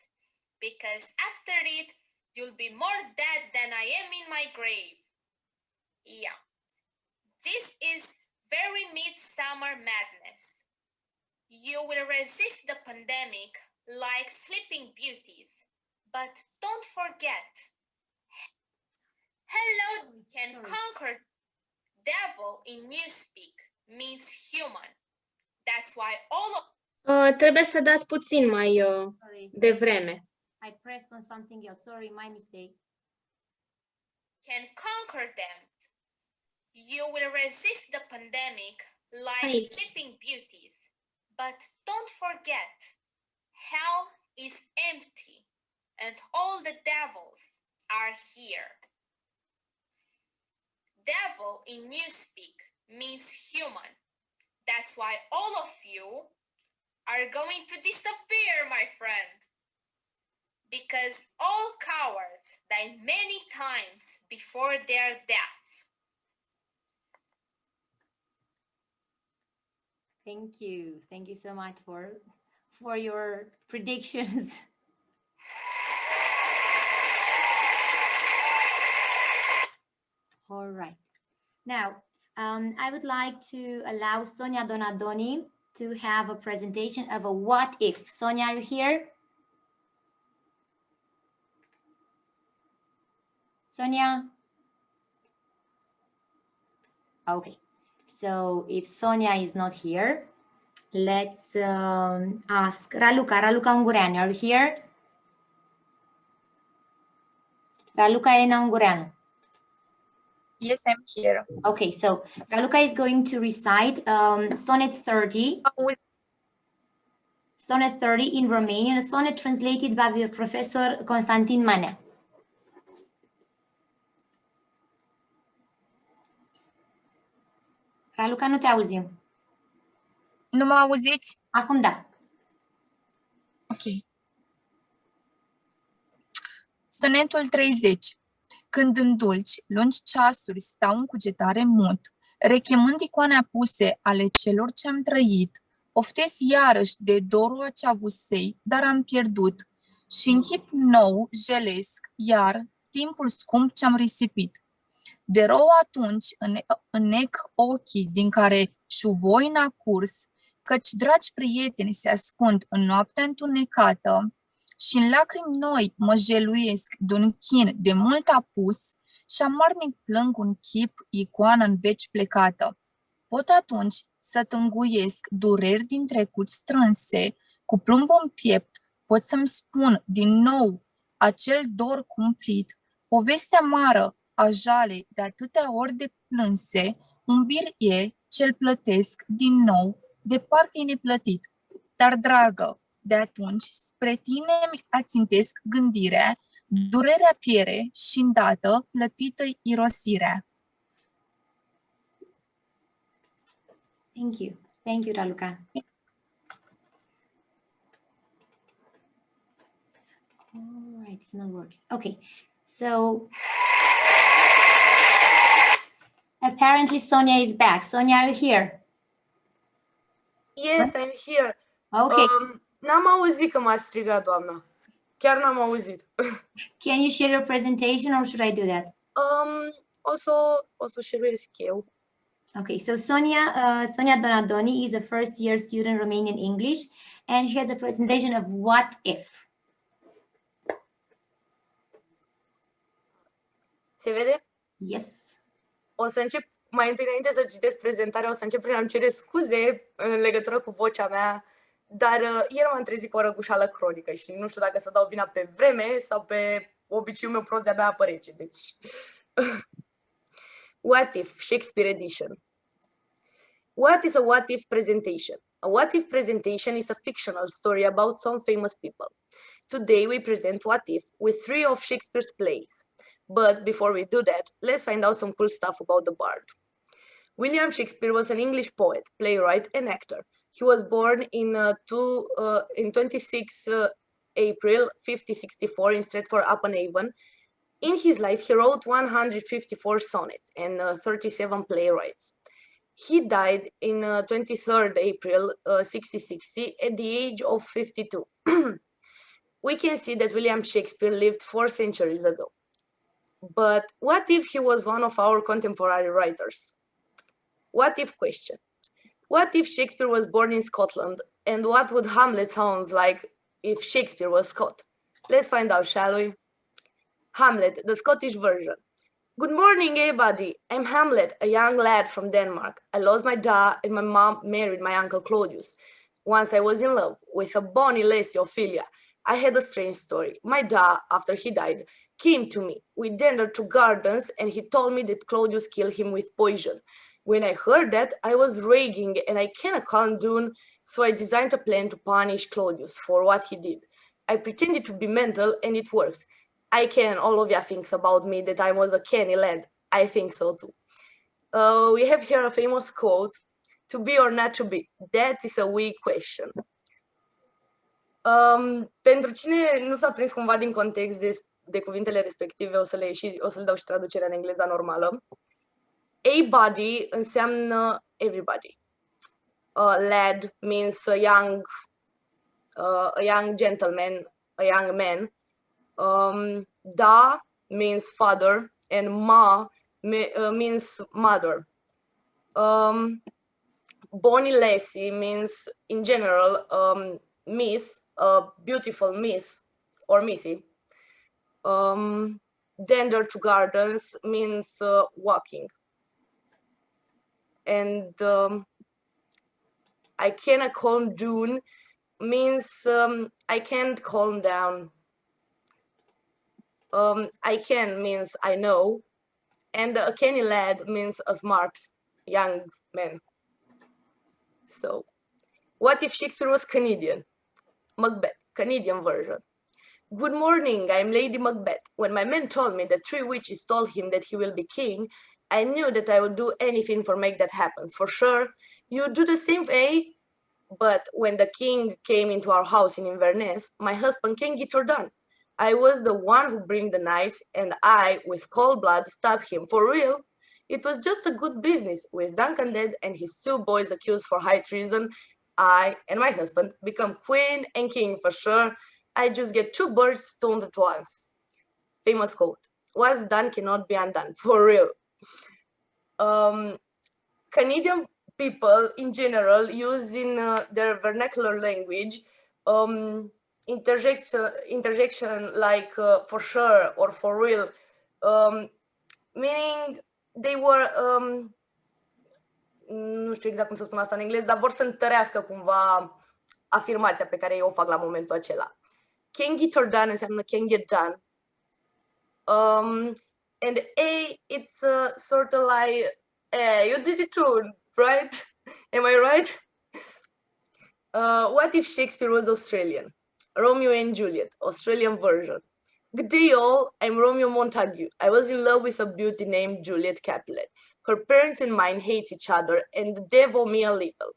[SPEAKER 18] because after it, you'll be more dead than I am in my grave. Yeah, this is very midsummer madness. You will resist the pandemic like sleeping beauties, but don't forget, hello can conquer devil in newspeak means human. That's why all of
[SPEAKER 17] Trebuie să dați puțin mai devreme.
[SPEAKER 1] I pressed on something else. Sorry, my mistake.
[SPEAKER 18] Can conquer them. You will resist the pandemic like
[SPEAKER 17] Aici.
[SPEAKER 18] sleeping beauties. But don't forget, hell is empty and all the devils are here. Devil in newspeak means human. That's why all of you are going to disappear, my friend. Because all cowards die many times before their deaths.
[SPEAKER 1] Thank you. Thank you so much for your predictions. All right. Now, I would like to allow Sonia Donadoni to have a presentation of a what if. Sonia, are you here? Sonia? Okay. So if Sonia is not here, let's ask Raluca Ungureanu. Are you here? Raluca Elena Ungureanu.
[SPEAKER 19] Yes, I'm here.
[SPEAKER 1] Okay, so Raluca is going to recite Sonnet 30. Sonnet 30 in Romanian, a sonnet translated by Professor Constantin Manea. Raluca, nu te auzim.
[SPEAKER 19] Nu mă auziți?
[SPEAKER 1] Acum da.
[SPEAKER 19] Ok. Sonetul 30. Când în dulci, lungi ceasuri stau în cugetare mut, rechemând icoane apuse ale celor ce-am trăit, oftesc iarăși de dorul ce avusei, dar am pierdut, și în chip nou jelesc, iar, timpul scump ce-am risipit. De rău atunci înnec ochii din care șuvoina curs, căci dragi prieteni se ascund în noaptea întunecată și în lacrimi noi mă jeluiesc de-un chin de mult apus și amarnic plâng un chip, icoană în veci plecată. Pot atunci să tânguiesc dureri din trecut strânse, cu plumb în piept pot să-mi spun din nou acel dor cumplit, povestea amară a jalei de atâtea ori de plânse, un bir e ce-l plătesc din nou, de parcă-i neplătit. Dar, dragă, de atunci spre tine ațintesc gândirea, durerea piere și îndată plătită irosirea.
[SPEAKER 1] Thank you. Thank you, Raluca. All right, it's not working. Okay, so apparently Sonia is back. Sonia, are you here?
[SPEAKER 20] Yes, I'm here.
[SPEAKER 1] Okay.
[SPEAKER 20] N-am auzit că m-a strigat doamna. Chiar n-am auzit.
[SPEAKER 1] Can you share your presentation or should I do that?
[SPEAKER 20] O să o share-uiesc eu.
[SPEAKER 1] Okay, so Sonia Donadoni is a first-year student Romanian English, and she has a presentation of what if.
[SPEAKER 20] Se vede?
[SPEAKER 1] Yes.
[SPEAKER 20] O să încep, mai întâi înainte să citesc prezentarea, o să încep prin a-mi cere scuze în legătură cu vocea mea, dar ieri m-am trezit cu o răgușală cronică și nu știu dacă să dau vina pe vreme sau pe obiceiul meu prost de-abia apă rece, deci... What If, Shakespeare edition. What is a what if presentation? A what if presentation is a fictional story about some famous people. Today we present What If with 3 of Shakespeare's plays. But before we do that, let's find out some cool stuff about the bard. William Shakespeare was an English poet, playwright, and actor. He was born in 26 April 1564 in Stratford-upon-Avon. In his life, he wrote 154 sonnets and 37 playwrights. He died in 23rd April 1660 at the age of 52. We can see that William Shakespeare lived 4 centuries ago. But what if he was one of our contemporary writers? What if question? What if Shakespeare was born in Scotland? And what would Hamlet sound like if Shakespeare was Scot? Let's find out, shall we? Hamlet, the Scottish version. Good morning, everybody. I'm Hamlet, a young lad from Denmark. I lost my dad and my mom married my uncle Claudius. Once I was in love with a bonny lassie Ophelia. I had a strange story. My dad, after he died, came to me. We wandered to gardens and he told me that Claudius killed him with poison. When I heard that, I was raging and I cannot calm down, so I designed a plan to punish Claudius for what he did. I pretended to be mental and it works. I can, all of you think about me that I was a canny lad. I think so too. We have here a famous quote, to be or not to be, that is a weak question. Pentru cine nu s-a prins cumva din context de cuvintele respective, o să-l dau și traducerea în engleza normală. A body înseamnă everybody. Lad means a young gentleman, a young man. Da means father and ma means mother. Bonny lassie means in general miss, beautiful miss or missy. Dander to gardens means walking. And I cannot calm down means I can't calm down. I can means I know. And a canny lad means a smart young man. So, what if Shakespeare was Canadian? Macbeth, Canadian version. Good morning, I'm Lady Macbeth. When my man told me that 3 witches told him that he will be king, I knew that I would do anything for make that happen. For sure, you do the same, eh? But when the king came into our house in Inverness, my husband can't get her done. I was the one who bring the knives, and I, with cold blood, stabbed him. For real? It was just a good business. With Duncan dead and his 2 boys accused for high treason, I and my husband become queen and king for sure. I just get 2 birds stoned at once. Famous quote. What's done cannot be undone. For real. Canadian people in general use in their vernacular language interjection like for sure or for real, meaning they were nu știu exact cum să spun asta în engleză, dar vor să întărească cumva afirmația pe care eu o fac la momentul acela. Can get or done înseamnă can get done. And A, it's sort of like, you did it too, right? Am I right? What if Shakespeare was Australian? Romeo and Juliet, Australian version. Good day all, I'm Romeo Montague. I was in love with a beauty named Juliet Capulet. Her parents and mine hate each other and the devil me a little.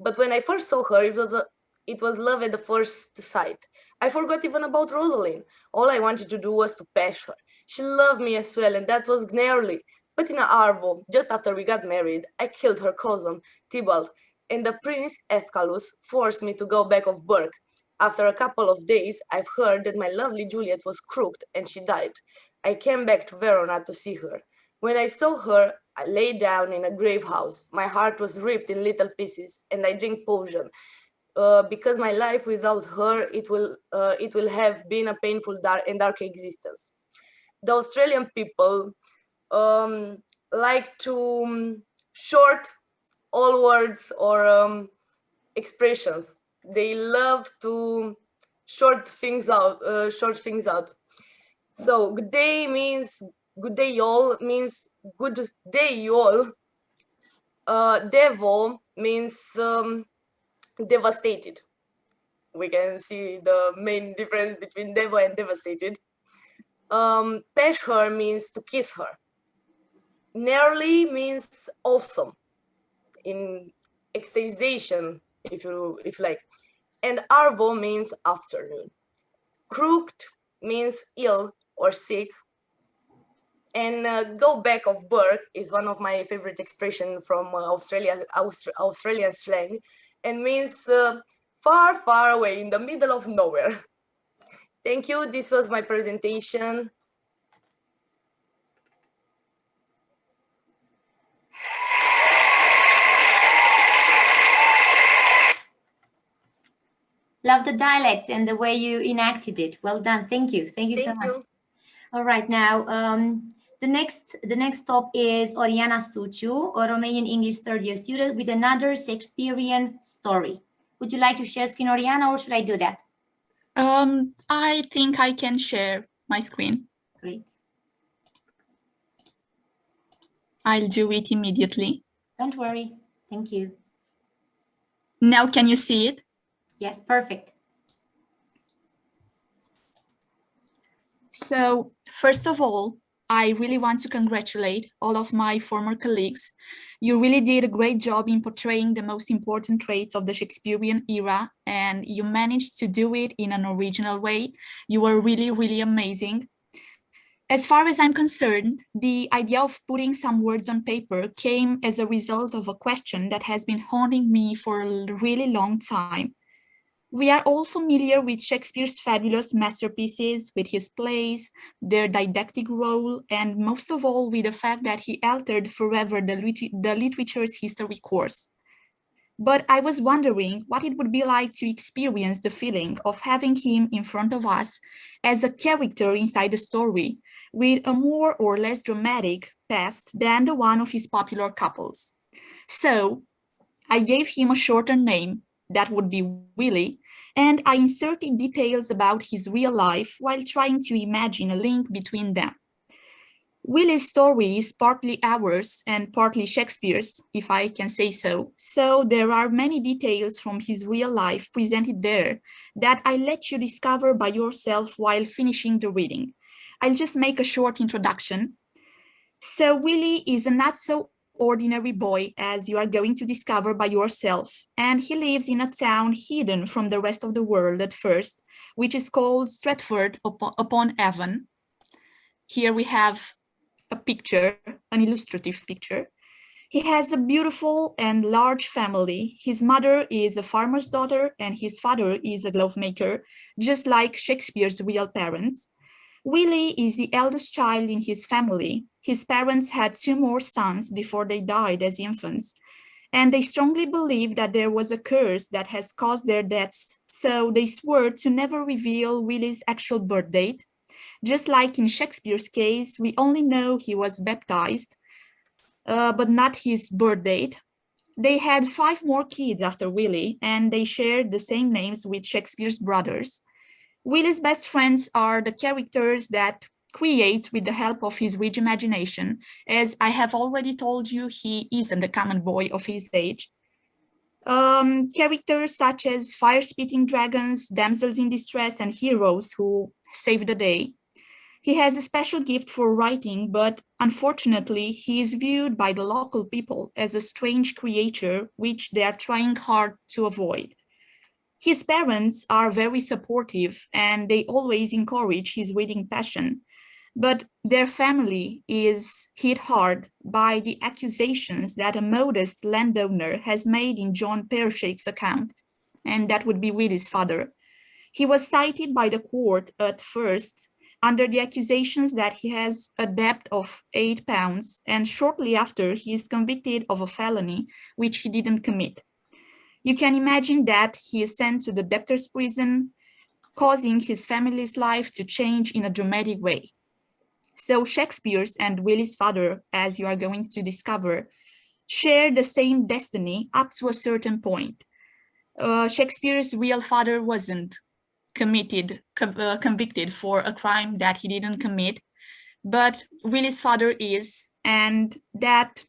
[SPEAKER 20] But when I first saw her, it was love at the first sight. I forgot even about Rosaline. All I wanted to do was to pash her. She loved me as well, and that was gnarly. But in Arvo, just after we got married, I killed her cousin, Tybalt, and the prince, Escalus, forced me to go back of Burke. After a couple of days, I've heard that my lovely Juliet was crooked and she died. I came back to Verona to see her. When I saw her, I lay down in a grave house. My heart was ripped in little pieces, and I drink potion. Because my life without her, it will have been a painful dark existence. The Australian people like to short all words or expressions. They love to short things out. So good day means good day y'all means good day y'all. Devo means devastated. We can see the main difference between Devo and devastated. Pesh her means to kiss her. Nearly means awesome, in extasiation, if you like. And Arvo means afternoon. Crooked means ill or sick. And go back of Burke is one of my favorite expressions from Australian slang, and means far, far away in the middle of nowhere. Thank you. This was my presentation.
[SPEAKER 1] Love the dialect and the way you enacted it. Well done. Thank you. Thank you so much. All right, now the next stop is Oriana Suciu, a Romanian English third-year student with another Shakespearean story. Would you like to share screen, Oriana, or should I do that?
[SPEAKER 21] I think I can share my screen.
[SPEAKER 1] Great.
[SPEAKER 21] I'll do it immediately.
[SPEAKER 1] Don't worry. Thank you.
[SPEAKER 21] Now can you see it?
[SPEAKER 1] Yes, perfect.
[SPEAKER 21] So, first of all, I really want to congratulate all of my former colleagues. You really did a great job in portraying the most important traits of the Shakespearean era, and you managed to do it in an original way. You were really, really amazing. As far as I'm concerned, the idea of putting some words on paper came as a result of a question that has been haunting me for a really long time. We are all familiar with Shakespeare's fabulous masterpieces, with his plays, their didactic role, and most of all with the fact that he altered forever the literature's history course. But I was wondering what it would be like to experience the feeling of having him in front of us as a character inside the story, with a more or less dramatic past than the one of his popular couples. So I gave him a shorter name, that would be Willie, and I inserted details about his real life while trying to imagine a link between them. Willie's story is partly ours and partly Shakespeare's, if I can say so. So there are many details from his real life presented there that I let you discover by yourself while finishing the reading. I'll just make a short introduction. So Willie is a not so ordinary boy, as you are going to discover by yourself, and he lives in a town hidden from the rest of the world at first, which is called Stratford upon Avon. Here we have a picture, an illustrative picture. He has a beautiful and large family. His mother is a farmer's daughter and his father is a glovemaker, just like Shakespeare's real parents. Willie is the eldest child in his family. His parents had 2 more sons before they died as infants, and they strongly believe that there was a curse that has caused their deaths, so they swore to never reveal Willie's actual birth date. Just like in Shakespeare's case, we only know he was baptized, but not his birth date. They had 5 more kids after Willie, and they shared the same names with Shakespeare's brothers. Willie's best friends are the characters that create with the help of his rich imagination. As I have already told you, he isn't a common boy of his age. Characters such as fire-spitting dragons, damsels in distress, and heroes who save the day. He has a special gift for writing, but unfortunately, he is viewed by the local people as a strange creature, which they are trying hard to avoid. His parents are very supportive and they always encourage his reading passion, but their family is hit hard by the accusations that a modest landowner has made in John Pearshake's account, and that would be Willie's father. He was cited by the court at first under the accusations that he has a debt of £8, and shortly after he is convicted of a felony which he didn't commit. You can imagine that he is sent to the debtor's prison, causing his family's life to change in a dramatic way. So Shakespeare's and Willie's father, as you are going to discover, share the same destiny up to a certain point. Shakespeare's real father wasn't convicted for a crime that he didn't commit, but Willie's father is, and that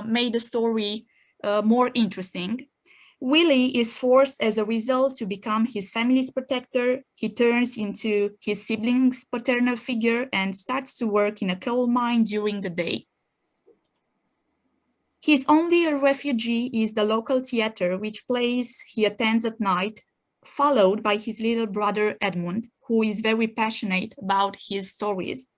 [SPEAKER 21] made the story more interesting. Willie is forced as a result to become his family's protector. He turns into his siblings' paternal figure and starts to work in a coal mine during the day. His only refugee is the local theater, which plays he attends at night, followed by his little brother Edmund, who is very passionate about his stories.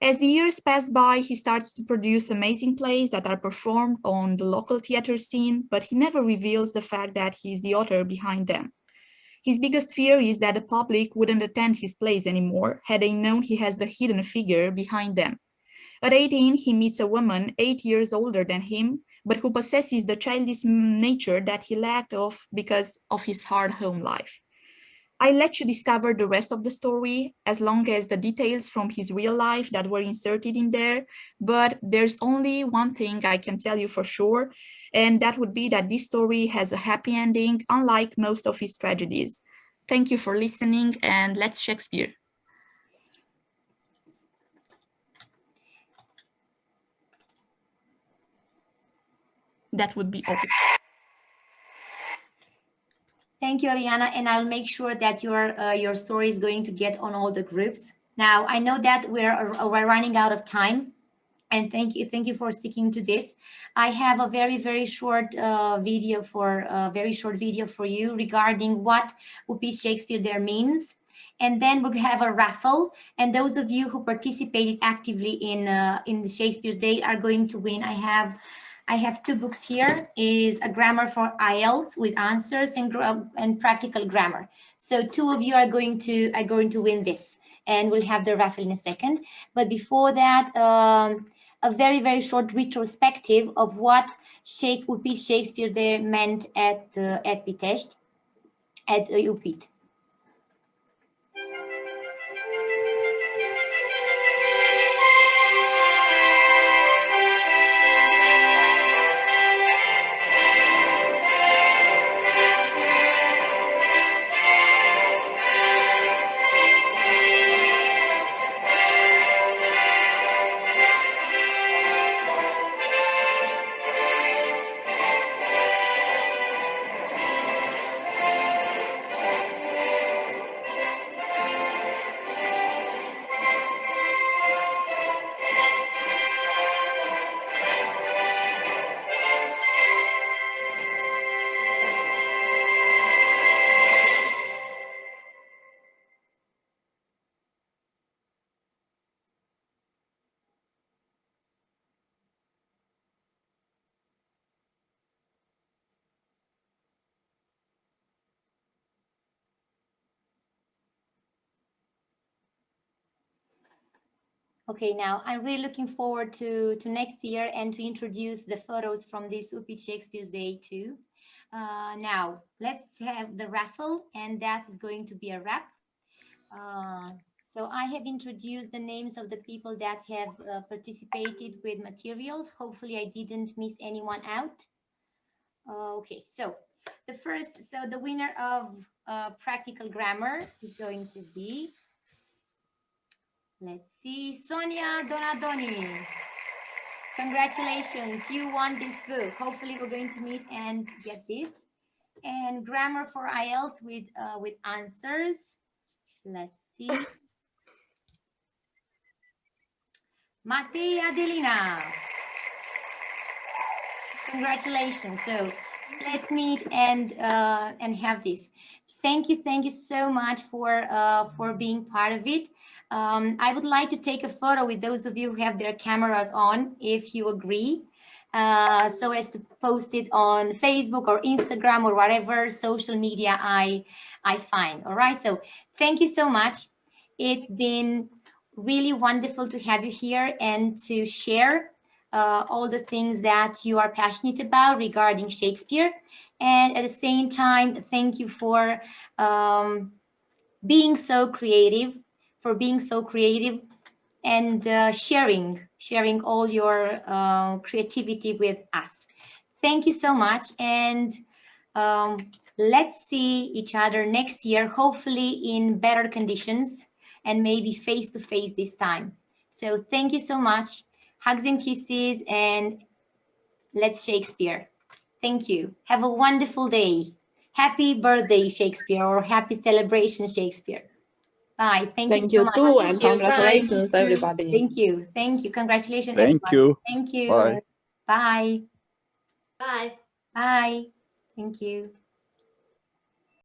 [SPEAKER 21] As the years pass by, he starts to produce amazing plays that are performed on the local theater scene, but he never reveals the fact that he is the author behind them. His biggest fear is that the public wouldn't attend his plays anymore had they known he has the hidden figure behind them. At 18, he meets a woman 8 years older than him, but who possesses the childish nature that he lacked of because of his hard home life. I let you discover the rest of the story, as long as the details from his real life that were inserted in there, but there's only one thing I can tell you for sure, and that would be that this story has a happy ending, unlike most of his tragedies. Thank you for listening, and let's Shakespeare. That would be all.
[SPEAKER 1] Thank you, Ariana, and I'll make sure that your story is going to get on all the groups. Now, I know that we're running out of time, and thank you for sticking to this. I have a very short video for you regarding what UPIT Shakespeare there means, and then we'll have a raffle. And those of you who participated actively in the Shakespeare Day are going to win. I have two books here, is a grammar for IELTS with answers and practical grammar. So two of you are going to win this, and we'll have the raffle in a second. But before that, a very short retrospective of what UPIT Shakespeare there meant at Pitești, at UPIT. Okay, now I'm really looking forward to next year and to introduce the photos from this UPIT Shakespeare's Day too. Now, let's have the raffle, and that is going to be a wrap. So I have introduced the names of the people that have participated with materials. Hopefully I didn't miss anyone out. Okay, so the winner of practical grammar is going to be, let's see, Sonia Donadoni. Congratulations, you won this book. Hopefully we're going to meet and get this. And grammar for IELTS with answers. Let's see. Matei Adelina. Congratulations. So let's meet and have this. Thank you so much for being part of it. I would like to take a photo with those of you who have their cameras on, if you agree, so as to post it on Facebook or Instagram or whatever social media I find. All right, so thank you so much. It's been really wonderful to have you here and to share all the things that you are passionate about regarding Shakespeare. And at the same time, thank you for being so creative, and sharing all your creativity with us. Thank you so much, and let's see each other next year, hopefully in better conditions and maybe face to face this time. So thank you so much. Hugs and kisses, and let's Shakespeare. Thank you. Have a wonderful day. Happy birthday, Shakespeare, or happy celebration, Shakespeare. Bye. Thank you so much.
[SPEAKER 2] Too, and
[SPEAKER 1] Thank you.
[SPEAKER 2] congratulations,
[SPEAKER 1] Bye.
[SPEAKER 2] everybody.
[SPEAKER 1] Thank you. Thank you. Congratulations,
[SPEAKER 6] Thank
[SPEAKER 1] everyone.
[SPEAKER 6] you.
[SPEAKER 1] Thank you.
[SPEAKER 6] Bye.
[SPEAKER 1] Bye.
[SPEAKER 10] Bye.
[SPEAKER 1] Bye. Thank you.